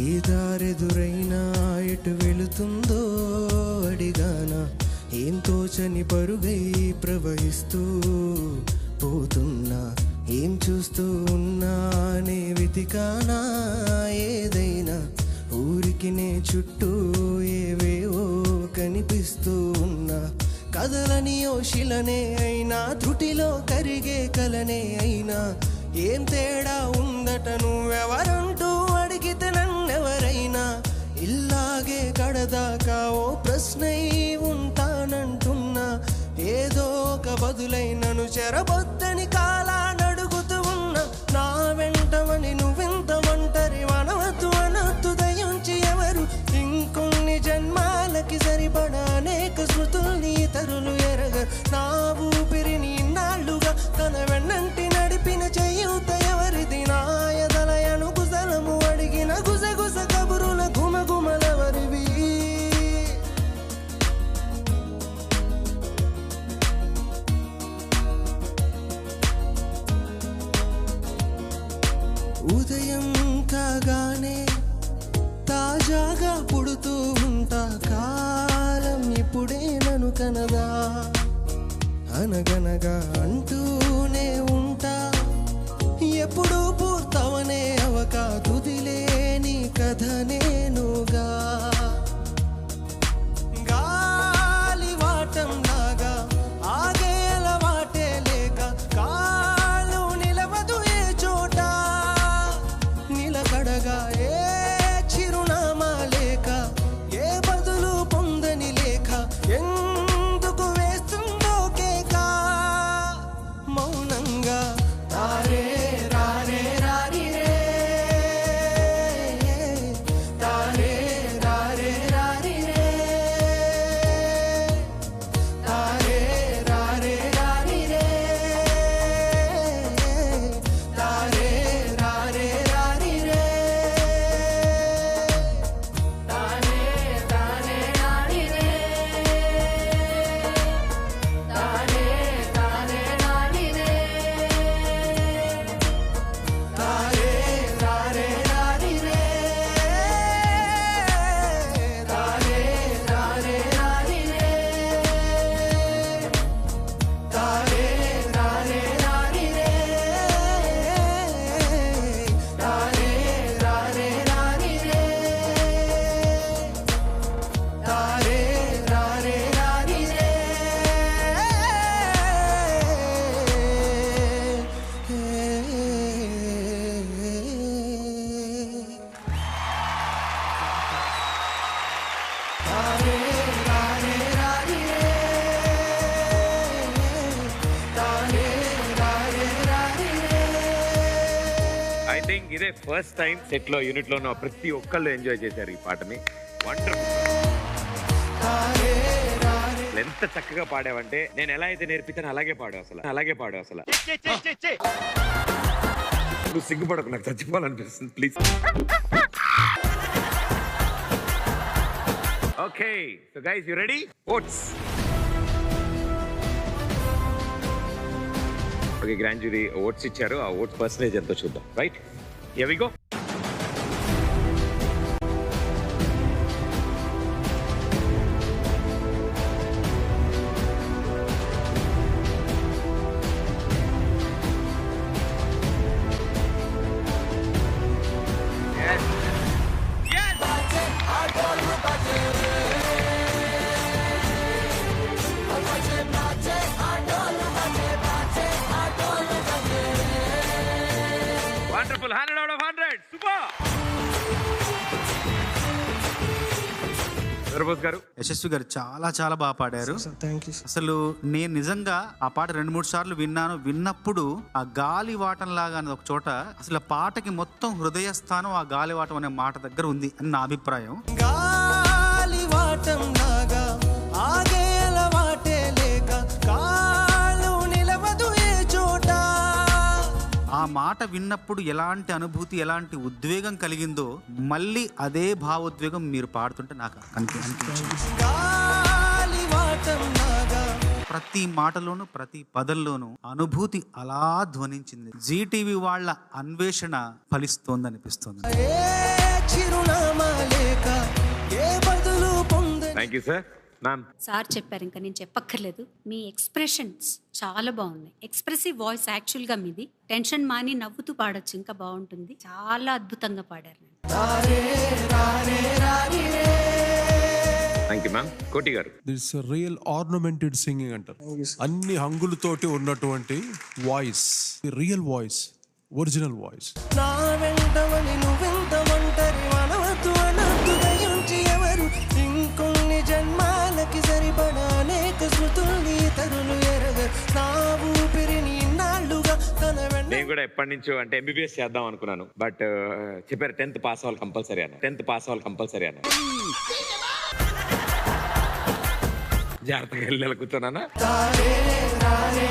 ఏ దారెదురైనా ఎటు వెళుతుందో అడిగానా, ఏం తోచని పరుగై ప్రవహిస్తూ పోతున్నా, ఏం చూస్తూ ఉన్నానే వెతికానా ఏదైనా, ఊరికి నే చుట్టూ ఏవేవో కనిపిస్తూ ఉన్నా, కదలని ఓ శిలనే అయినా త్రుటిలో కరిగే కలనే అయినా, ఏం తేడా ఉందట నువ్వెవరంటూ అడిగితే నన్నెవరైనా, ఇల్లాగే కడదాకా ఓ ప్రశ్నై ఉంటానంటున్నా, ఏదో ఒక బదులై నన్ను చెరబొద్దని కాలానడుగుతూ ఉన్నా, నా వెంటమని నువ్వెంత ఒంటరి వనవద్దు అనొద్దు దయించి ఎవరు, ఇంకొన్ని జన్మాలకి సరిపడా అనేక స్మృతుల్ని ఇతరులు ఎరగరు, నా ఊపిరిని ఇన్నాళ్ళుగా తన వెన్నంటి నడిపిన చేయూత ఎవరిది, నా ఎదలయను గుసలము అడిగిన గుసగుస కబురుల గుమగుమలెవరివి. ఉదయం కాగానే తాజాగా పుడుతూ ఉంటా, కాలం ఇప్పుడే నన్ను కనదా, అనగనగా అంటూనే ఉంటా, ఎప్పుడు పూర్తవనే అవక తుదిలేని కథ నేనుగా, గాలి వాటం లాగా ఆగేల వాటే లేక, కాలు నిలవదు ఏ చోట, నిలకడగా ఏ చిరునామా లేక, ఏ బదులు పొందని లేక, ఎందుకు వేస్తుందో కేక, మౌనంగా తారే రారే రారి రే, తారే రారే రారి రే, తారే రారే రారి రే, తారే రారే రారి రే, తారే రారే రారి రే, తారే రారే రారి రే, తారే రారే రారి రే, తారే రారే రారి రే, తారే రారే రారి రే, తారే రారే రారి రే, తారే రారే రారి రే. తారే రారే రారి రే, తారే రారే రారి రే. ఐ థింక్ ఇదే ఫస్ట్ టైం సెట్ లో యూనిట్ లో ఉన్న ప్రతి ఒక్కళ్ళు ఎంజాయ్ చేశారు ఈ పాటని. వండర్ఫుల్. ఎంత చక్కగా పాడావంటే నేను ఎలా అయితే నేర్పించాను అలాగే పాడు అసలు. నువ్వు సిగ్గుపడకు, నాకు చచ్చిపోవాలనిపిస్తుంది please. Okay so guys you ready? Votes. Okay grand jury votes ఇచ్చారు, ఆ ఓట్స్ పర్సంటేజ్ ఎంతో చూద్దాం. Right, here we go. Wonderful, 100 out of 100. Super. సర్బోస్ గారు, యశస్వి గారు చాలా చాలా బాగా పాడారు. Thank you. అసలు నేను నిజంగా ఆ పాట 2-3 సార్లు విన్నాను. విన్నప్పుడు ఆ గాలివాటం లాగా అనేది ఒక చోట, అసలు ఆ పాటకి మొత్తం హృదయస్థానం ఆ గాలివాటం అనే మాట దగ్గర ఉంది అని నా అభిప్రాయం. గాలివాటం లాగా ఆగేల వాటే లేక, కాలు నిలవదు ఏ చోట. ఆ మాట విన్నప్పుడు ఎలాంటి అనుభూతి, ఎలాంటి ఉద్వేగం కలిగిందో మళ్ళీ అదే భావోద్వేగం మీరు పాడుతుంటే నాకు అనిపించింది. ప్రతి మాటలోను ప్రతి పదంలోనూ అనుభూతి అలా ధ్వనించింది. జీటీవీ వాళ్ళ అన్వేషణ ఫలిస్తోంది అనిపిస్తుంది. చిరునామా లేక ఏ బదులు పొంద. Thank you sir. Ma'am, sir చెప్పారు, ఇంకా నేను చెప్పక్కర్లేదు. మీ ఎక్స్ప్రెషన్స్ చాలా బాగున్నాయి. ఎక్స్ప్రెసివ్ వాయిస్ యాక్చువల్గా మీది. టెన్షన్ మాని నవ్వుతూ పాడొచ్చు, ఇంకా బాగుంటుంది. చాలా అద్భుతంగా పాడారు. రారే రారే రాని రే. Thank you ma'am. కోటి గారు, దిస్ రియల్ ఆర్నమెంటెడ్ సింగింగ్ అంటారు. అన్ని హంగులతోటి ఉన్నటువంటి voice, real voice, original voice. నా వెంటవని నువ్వెంత ఒంటరి మనవద్దు అనద్దు దయించి ఎవరు ఇంకొన్ని జన్మాలకి సరిపడా అనేక శృతుల్ని తరులు ఎరగ నా ఊపిరిని ఇన్నాళ్ళుగా తన వెంట. నేను కూడా ఎప్పటి నుంచో అంటే ఎంబీబీఎస్ చేద్దాం అనుకున్నాను, బట్ చెప్పారు 10th పాస్ అవ్వాలి కంపల్సరీ అన్న. 10th పాస్ అవ్వాలి కంపల్సరీ అన్న. జాగ్రత్తగా వెళ్ళి కూర్చోనా. రారే రారే